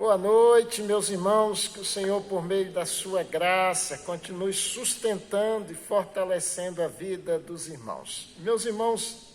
Boa noite, meus irmãos, que o Senhor, por meio da sua graça, continue sustentando e fortalecendo a vida dos irmãos. Meus irmãos,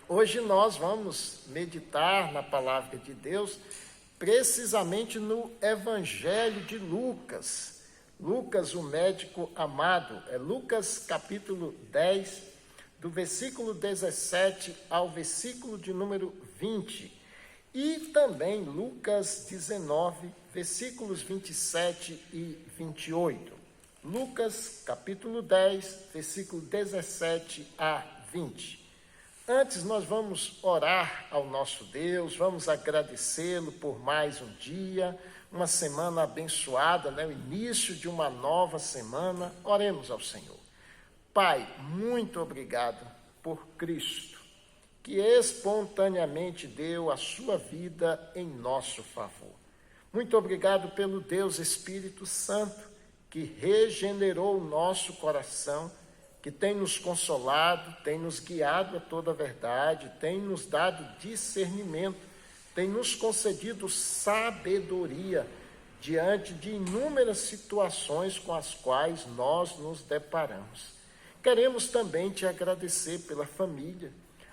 hoje nós vamos meditar na palavra de Deus, precisamente no Evangelho de Lucas. Lucas, o médico amado, é Lucas capítulo 10, do versículo 17 ao versículo de número 20. E também Lucas 19, versículos 27 e 28. Lucas, capítulo 10, versículo 17 a 20. Antes nós vamos orar ao nosso Deus, vamos agradecê-lo por mais um dia, uma semana abençoada, o início de uma nova semana. Oremos ao Senhor. Pai, muito obrigado por Cristo, que espontaneamente deu a sua vida em nosso favor. Muito obrigado pelo Deus Espírito Santo, que regenerou o nosso coração, que tem nos consolado, tem nos guiado a toda a verdade, tem nos dado discernimento, tem nos concedido sabedoria diante de inúmeras situações com as quais nós nos deparamos. Queremos também te agradecer pela família,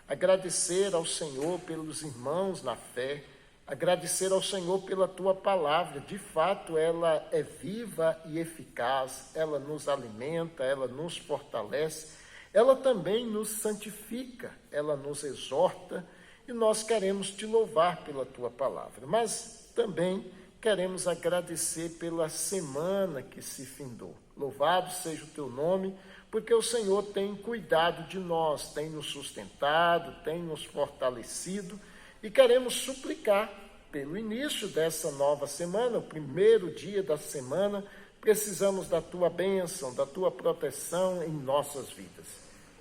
agradecer ao Senhor pelos irmãos na fé, agradecer ao Senhor pela tua palavra. De fato, ela é viva e eficaz, ela nos alimenta, ela nos fortalece, ela também nos santifica, ela nos exorta, e nós queremos te louvar pela tua palavra. Mas também queremos agradecer pela semana que se findou. Louvado seja o teu nome, porque o Senhor tem cuidado de nós, tem nos sustentado, tem nos fortalecido, e queremos suplicar pelo início dessa nova semana, o primeiro dia da semana. Precisamos da tua bênção, da tua proteção em nossas vidas.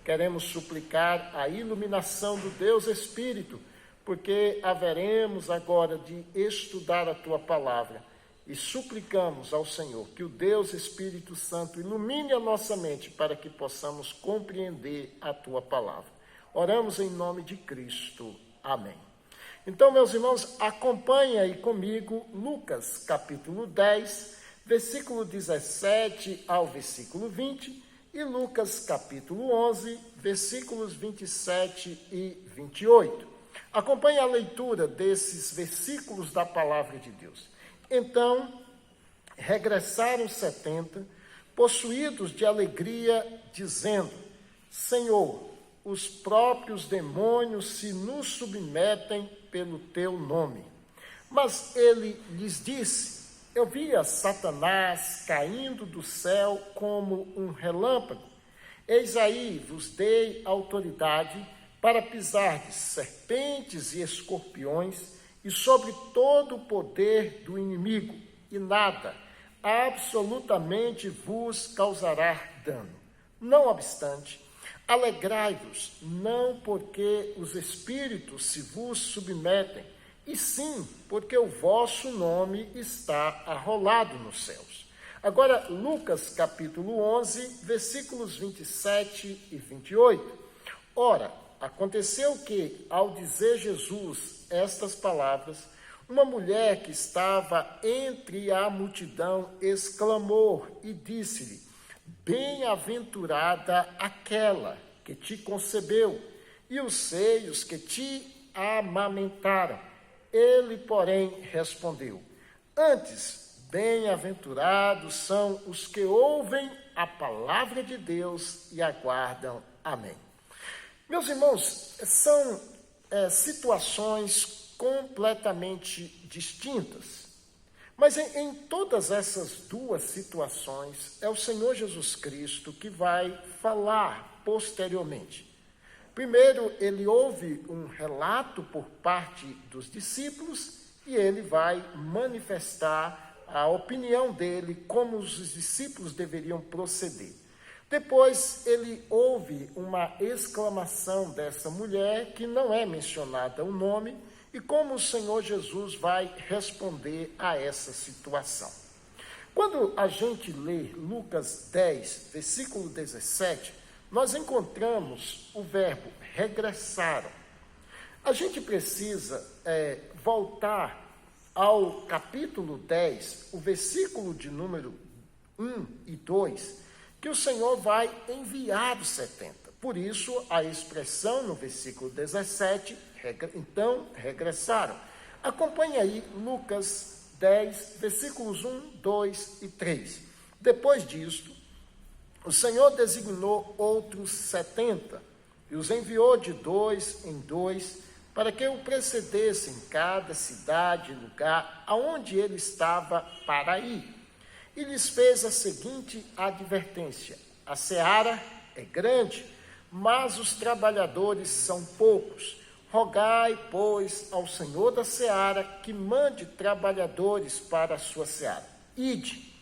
Queremos suplicar a iluminação do Deus Espírito, porque haveremos agora de estudar a tua palavra. E suplicamos ao Senhor que o Deus Espírito Santo ilumine a nossa mente para que possamos compreender a tua palavra. Oramos em nome de Cristo. Amém. Então, meus irmãos, acompanhem aí comigo Lucas capítulo 10, versículo 17 ao versículo 20, e Lucas capítulo 11, versículos 27 e 28. Acompanhe a leitura desses versículos da palavra de Deus. Então, regressaram 70, possuídos de alegria, dizendo: Senhor, os próprios demônios se nos submetem pelo teu nome. Mas ele lhes disse: Eu via Satanás caindo do céu como um relâmpago. Eis aí vos dei autoridade para pisar de serpentes e escorpiões, e sobre todo o poder do inimigo, e nada, absolutamente vos causará dano. Não obstante, alegrai-vos, não porque os espíritos se vos submetem, e sim porque o vosso nome está arrolado nos céus. Agora, Lucas capítulo 11, versículos 27 e 28. Ora, aconteceu que, ao dizer Jesus estas palavras, uma mulher que estava entre a multidão exclamou e disse-lhe: Bem-aventurada aquela que te concebeu e os seios que te amamentaram. Ele, porém, respondeu: Antes, bem-aventurados são os que ouvem a palavra de Deus e aguardam. Amém. Meus irmãos, são situações completamente distintas, mas em todas essas duas situações é o Senhor Jesus Cristo que vai falar posteriormente. Primeiro, ele ouve um relato por parte dos discípulos e ele vai manifestar a opinião dele, como os discípulos deveriam proceder. Depois ele ouve uma exclamação dessa mulher, que não é mencionada o nome, e como o Senhor Jesus vai responder a essa situação. Quando a gente lê Lucas 10, versículo 17, nós encontramos o verbo regressaram. A gente precisa voltar ao capítulo 10, o versículo de número 1 e 2, que o Senhor vai enviar os 70. Por isso, a expressão no versículo 17, então regressaram. Acompanhe aí Lucas 10, versículos 1, 2 e 3. Depois disto, o Senhor designou outros 70 e os enviou de 2 em 2 para que o precedessem em cada cidade e lugar aonde ele estava para ir. E lhes fez a seguinte advertência: a seara é grande, mas os trabalhadores são poucos. Rogai, pois, ao Senhor da seara que mande trabalhadores para a sua seara. Ide,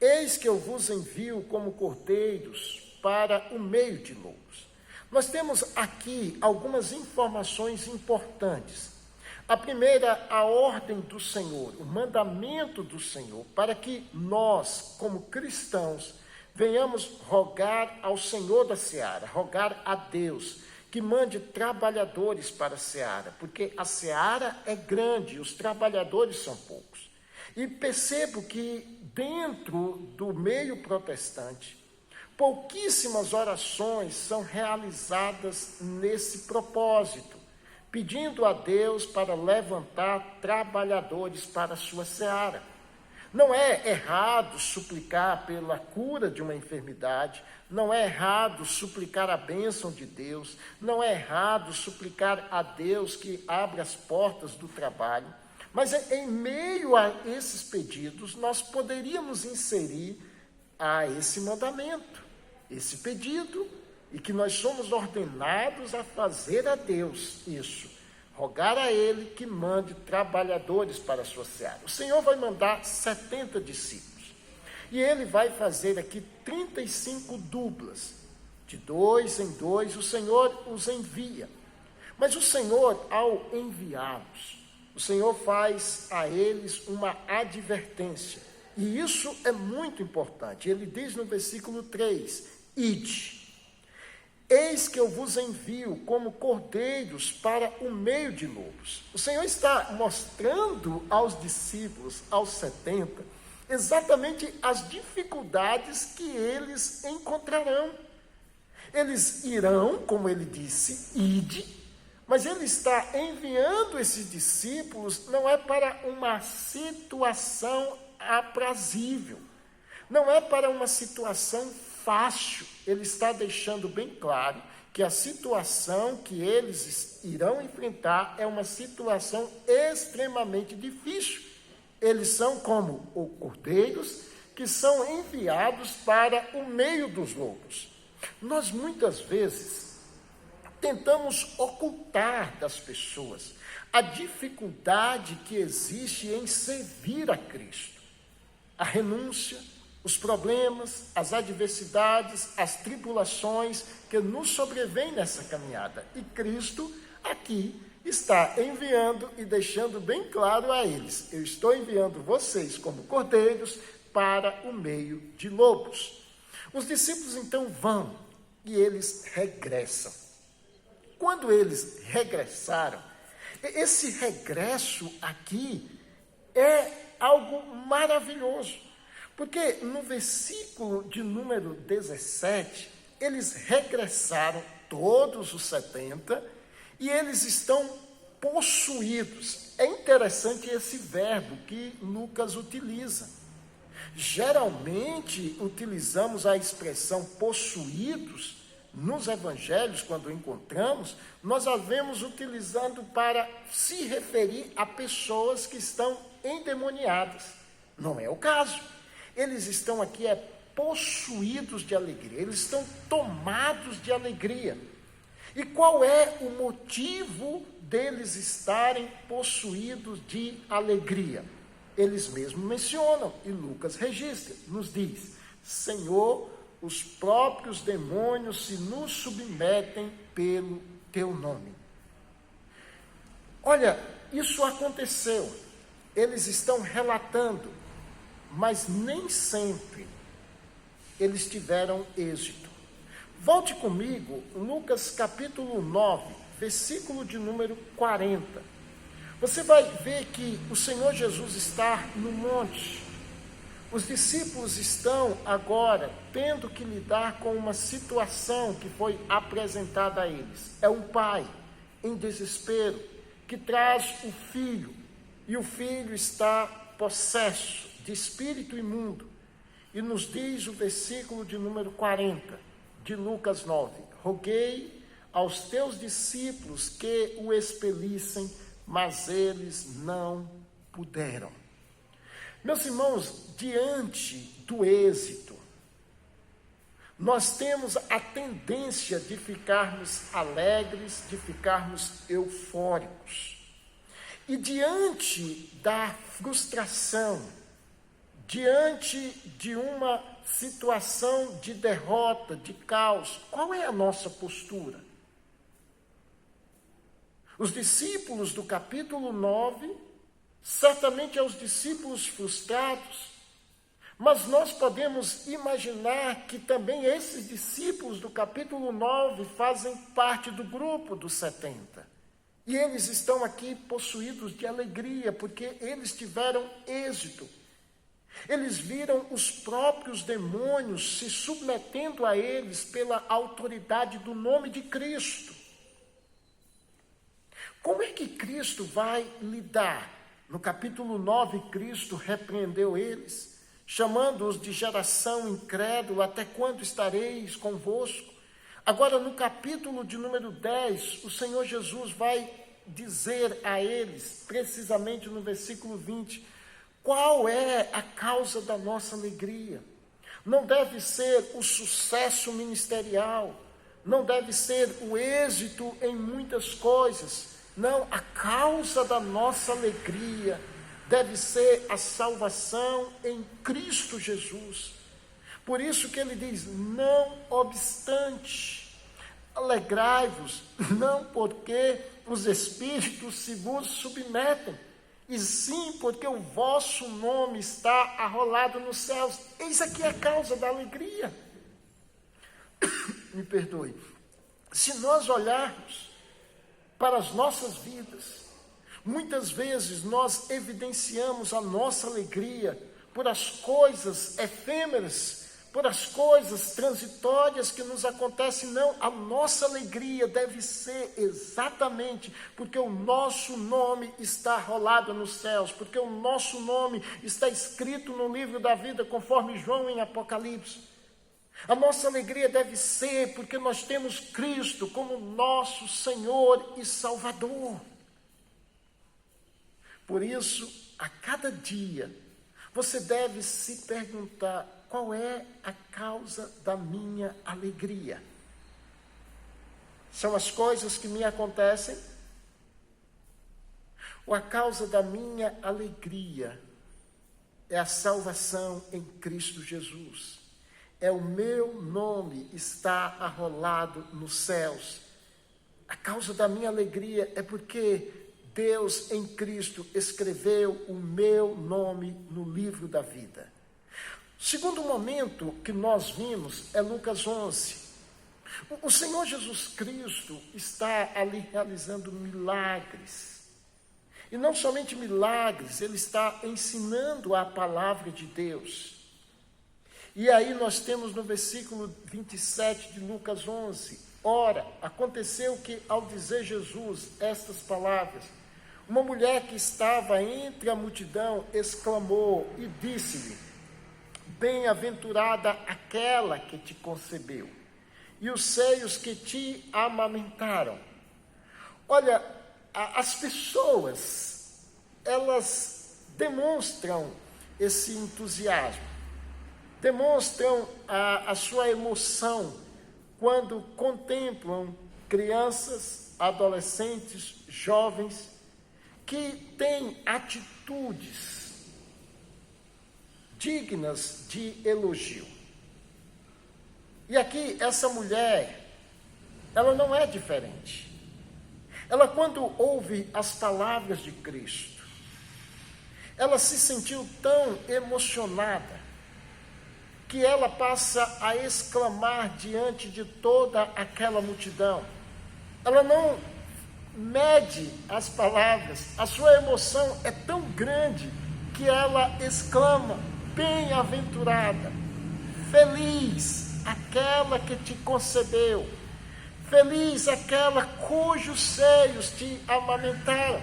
eis que eu vos envio como cordeiros para o meio de lobos. Nós temos aqui algumas informações importantes. A primeira, a ordem do Senhor, o mandamento do Senhor, para que nós, como cristãos, venhamos rogar ao Senhor da seara, rogar a Deus, que mande trabalhadores para a seara, porque a seara é grande e os trabalhadores são poucos. E percebo que dentro do meio protestante, pouquíssimas orações são realizadas nesse propósito, pedindo a Deus para levantar trabalhadores para a sua seara. Não é errado suplicar pela cura de uma enfermidade, não é errado suplicar a bênção de Deus, não é errado suplicar a Deus que abra as portas do trabalho, mas em meio a esses pedidos, nós poderíamos inserir esse mandamento, esse pedido, e que nós somos ordenados a fazer a Deus isso. Rogar a Ele que mande trabalhadores para a sua seara. O Senhor vai mandar 70 discípulos. E Ele vai fazer aqui 35 duplas. De 2 em 2, o Senhor os envia. Mas o Senhor, ao enviá-los, o Senhor faz a eles uma advertência. E isso é muito importante. Ele diz no versículo 3, ide. Eis que eu vos envio como cordeiros para o meio de lobos. O Senhor está mostrando aos discípulos, aos 70, exatamente as dificuldades que eles encontrarão. Eles irão, como ele disse, ide, mas ele está enviando esses discípulos não é para uma situação aprazível, não é para uma situação fácil. Ele está deixando bem claro que a situação que eles irão enfrentar é uma situação extremamente difícil. Eles são como os cordeiros que são enviados para o meio dos lobos. Nós muitas vezes tentamos ocultar das pessoas a dificuldade que existe em servir a Cristo, a renúncia, os problemas, as adversidades, as tribulações que nos sobrevêm nessa caminhada. E Cristo aqui está enviando e deixando bem claro a eles: eu estou enviando vocês como cordeiros para o meio de lobos. Os discípulos então vão e eles regressam. Quando eles regressaram, esse regresso aqui é algo maravilhoso. Porque no versículo de número 17, eles regressaram, todos os 70, e eles estão possuídos. É interessante esse verbo que Lucas utiliza. Geralmente, utilizamos a expressão possuídos nos evangelhos, quando encontramos, nós a vemos utilizando para se referir a pessoas que estão endemoniadas. Não é o caso. Eles estão aqui possuídos de alegria, eles estão tomados de alegria. E qual é o motivo deles estarem possuídos de alegria? Eles mesmos mencionam, e Lucas registra, nos diz: Senhor, os próprios demônios se nos submetem pelo teu nome. Olha, isso aconteceu, eles estão relatando, mas nem sempre eles tiveram êxito. Volte comigo, Lucas capítulo 9, versículo de número 40. você vai ver que o Senhor Jesus está no monte. Os discípulos estão agora tendo que lidar com uma situação que foi apresentada a eles. É um pai em desespero que traz o filho, e o filho está possesso de espírito imundo. E nos diz o versículo de número 40 de Lucas 9: roguei aos teus discípulos que o expelissem, mas eles não puderam. Meus irmãos, diante do êxito, nós temos a tendência de ficarmos alegres, de ficarmos eufóricos. E diante da frustração, diante de uma situação de derrota, de caos, qual é a nossa postura? Os discípulos do capítulo 9, certamente aos discípulos frustrados, mas nós podemos imaginar que também esses discípulos do capítulo 9 fazem parte do grupo dos 70. E eles estão aqui possuídos de alegria, porque eles tiveram êxito. Eles viram os próprios demônios se submetendo a eles pela autoridade do nome de Cristo. Como é que Cristo vai lidar? No capítulo 9, Cristo repreendeu eles, chamando-os de geração incrédula: até quando estareis convosco? Agora, no capítulo de número 10, o Senhor Jesus vai dizer a eles, precisamente no versículo 20, qual é a causa da nossa alegria. Não deve ser o sucesso ministerial, não deve ser o êxito em muitas coisas. Não, a causa da nossa alegria deve ser a salvação em Cristo Jesus. Por isso que ele diz: não obstante, alegrai-vos, não porque os espíritos se vos submetem, e sim porque o vosso nome está arrolado nos céus. Eis aqui a causa da alegria. Me perdoe. Se nós olharmos para as nossas vidas, muitas vezes nós evidenciamos a nossa alegria por as coisas efêmeras, por as coisas transitórias que nos acontecem. Não, a nossa alegria deve ser exatamente porque o nosso nome está rolado nos céus, porque o nosso nome está escrito no livro da vida, conforme João em Apocalipse. A nossa alegria deve ser porque nós temos Cristo como nosso Senhor e Salvador. Por isso, a cada dia, você deve se perguntar: qual é a causa da minha alegria? São as coisas que me acontecem? Ou a causa da minha alegria é a salvação em Cristo Jesus? É o meu nome está arrolado nos céus. A causa da minha alegria é porque Deus em Cristo escreveu o meu nome no livro da vida. O segundo momento que nós vimos é Lucas 11. O Senhor Jesus Cristo está ali realizando milagres. E não somente milagres, Ele está ensinando a palavra de Deus. E aí nós temos no versículo 27 de Lucas 11: ora, aconteceu que ao dizer Jesus estas palavras, uma mulher que estava entre a multidão exclamou e disse-lhe: bem-aventurada aquela que te concebeu, e os seios que te amamentaram. Olha, as pessoas, elas demonstram esse entusiasmo, demonstram a sua emoção quando contemplam crianças, adolescentes, jovens, que têm atitudes dignas de elogio. E aqui, essa mulher, ela não é diferente. Ela, quando ouve as palavras de Cristo, ela se sentiu tão emocionada, que ela passa a exclamar diante de toda aquela multidão. Ela não mede as palavras. A sua emoção é tão grande que ela exclama: bem-aventurada, feliz aquela que te concebeu, feliz aquela cujos seios te amamentaram.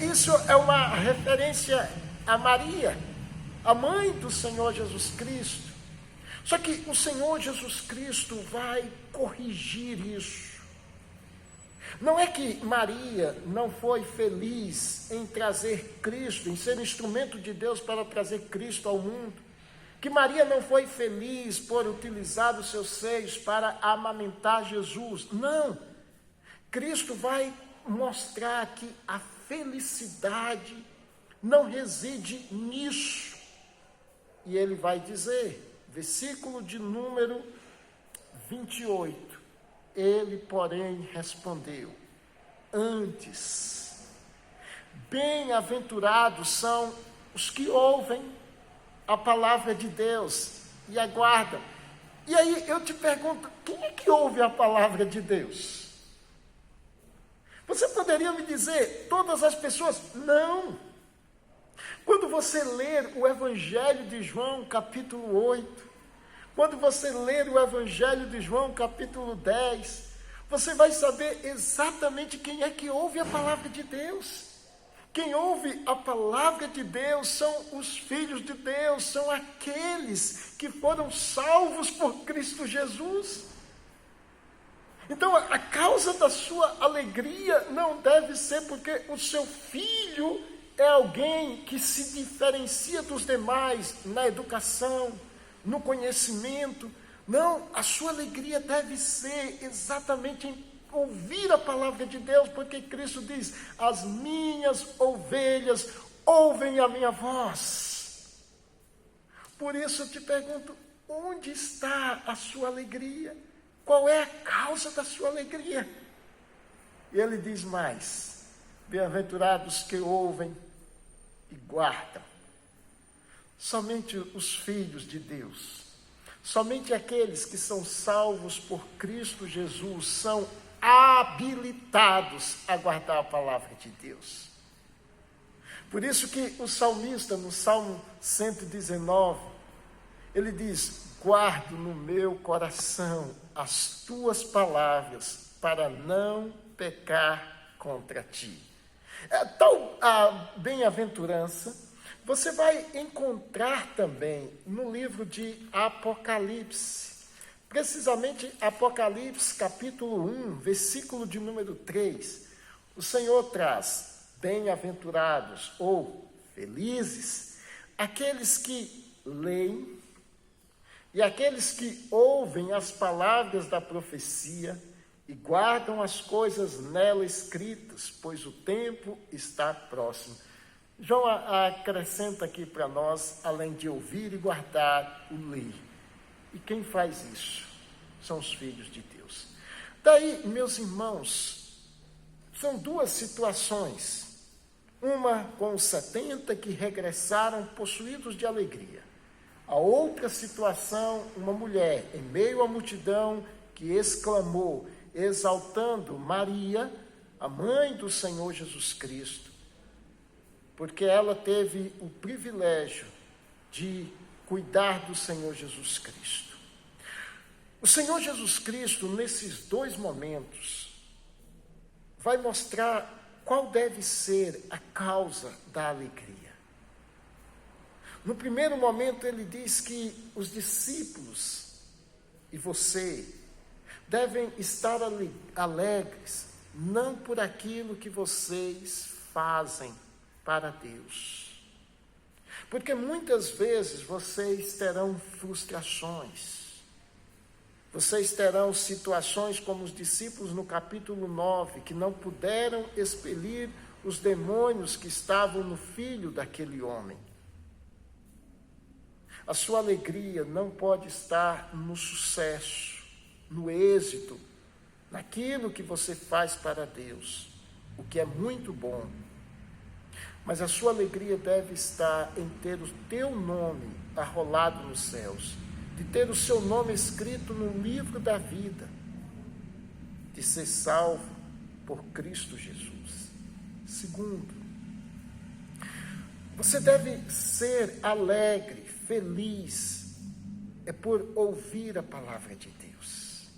Isso é uma referência a Maria, a mãe do Senhor Jesus Cristo. Só que o Senhor Jesus Cristo vai corrigir isso. Não é que Maria não foi feliz em trazer Cristo, em ser instrumento de Deus para trazer Cristo ao mundo. Que Maria não foi feliz por utilizar os seus seios para amamentar Jesus. Não. Cristo vai mostrar que a felicidade não reside nisso. E ele vai dizer, versículo de número 28, ele, porém, respondeu: antes, bem-aventurados são os que ouvem a palavra de Deus e aguardam. E aí eu te pergunto, quem é que ouve a palavra de Deus? Você poderia me dizer, todas as pessoas? Não. Quando você ler o Evangelho de João, capítulo 8, quando você ler o Evangelho de João, capítulo 10, você vai saber exatamente quem é que ouve a palavra de Deus. Quem ouve a palavra de Deus são os filhos de Deus, são aqueles que foram salvos por Cristo Jesus. Então, a causa da sua alegria não deve ser porque o seu filho é alguém que se diferencia dos demais na educação, no conhecimento. Não, a sua alegria deve ser exatamente em ouvir a palavra de Deus, porque Cristo diz: as minhas ovelhas ouvem a minha voz. Por isso eu te pergunto, onde está a sua alegria? Qual é a causa da sua alegria? E ele diz mais: bem-aventurados que ouvem e guardam. Somente os filhos de Deus, somente aqueles que são salvos por Cristo Jesus são habilitados a guardar a palavra de Deus. Por isso que o salmista, no Salmo 119, ele diz: guardo no meu coração as tuas palavras, para não pecar contra ti. Tal a bem-aventurança você vai encontrar também no livro de Apocalipse. Precisamente Apocalipse capítulo 1, versículo de número 3. O Senhor traz: bem-aventurados ou felizes aqueles que leem e aqueles que ouvem as palavras da profecia e guardam as coisas nela escritas, pois o tempo está próximo. João acrescenta aqui para nós, além de ouvir e guardar, o ler. E quem faz isso? São os filhos de Deus. Daí, meus irmãos, são duas situações. Uma com os 70 que regressaram possuídos de alegria. A outra situação, uma mulher em meio à multidão que exclamou, exaltando Maria, a mãe do Senhor Jesus Cristo, porque ela teve o privilégio de cuidar do Senhor Jesus Cristo. O Senhor Jesus Cristo, nesses dois momentos, vai mostrar qual deve ser a causa da alegria. No primeiro momento, ele diz que os discípulos e você devem estar alegres, não por aquilo que vocês fazem para Deus. Porque muitas vezes vocês terão frustrações. Vocês terão situações como os discípulos no capítulo 9, que não puderam expelir os demônios que estavam no filho daquele homem. A sua alegria não pode estar no sucesso, no êxito, naquilo que você faz para Deus, o que é muito bom. Mas a sua alegria deve estar em ter o teu nome arrolado nos céus, de ter o seu nome escrito no livro da vida, de ser salvo, por Cristo Jesus. Segundo, você deve ser alegre, feliz, por ouvir a palavra de Deus,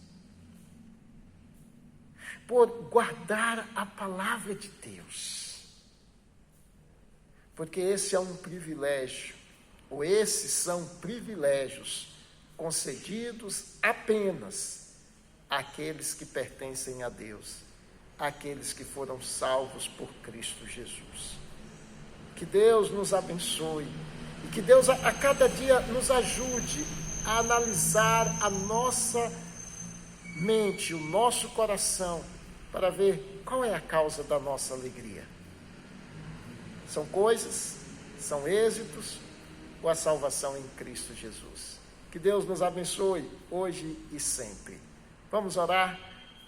por guardar a palavra de Deus, porque esse é um privilégio, ou esses são privilégios concedidos apenas àqueles que pertencem a Deus, àqueles que foram salvos por Cristo Jesus. Que Deus nos abençoe e que Deus a cada dia nos ajude a analisar a nossa mente, o nosso coração, para ver qual é a causa da nossa alegria. São coisas, são êxitos ou a salvação em Cristo Jesus? Que Deus nos abençoe hoje e sempre. Vamos orar?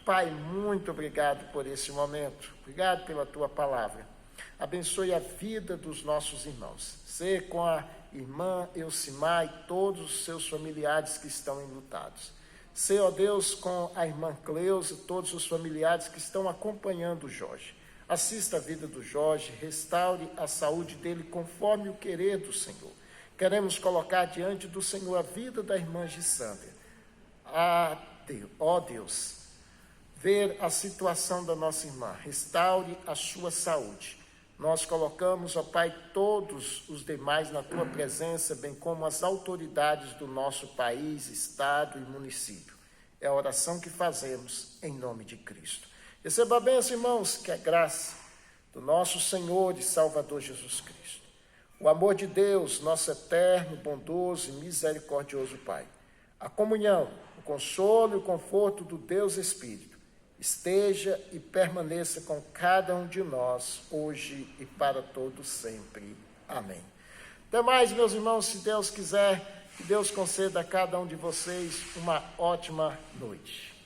Pai, muito obrigado por esse momento. Obrigado pela tua palavra. Abençoe a vida dos nossos irmãos. Sê com a irmã Elcimar e todos os seus familiares que estão enlutados. Sê, ó Deus, com a irmã Cleusa e todos os familiares que estão acompanhando o Jorge. Assista a vida do Jorge, restaure a saúde dele conforme o querer do Senhor. Queremos colocar diante do Senhor a vida da irmã Gissandra. Ó Deus, ver a situação da nossa irmã, restaure a sua saúde. Nós colocamos, ó Pai, todos os demais na tua presença, bem como as autoridades do nosso país, estado e município. É a oração que fazemos em nome de Cristo. Receba a bênção, irmãos, que a graça do nosso Senhor e Salvador Jesus Cristo, o amor de Deus, nosso eterno, bondoso e misericordioso Pai, a comunhão, o consolo e o conforto do Deus Espírito, esteja e permaneça com cada um de nós, hoje e para todos sempre. Amém. Até mais, meus irmãos, se Deus quiser, que Deus conceda a cada um de vocês uma ótima noite.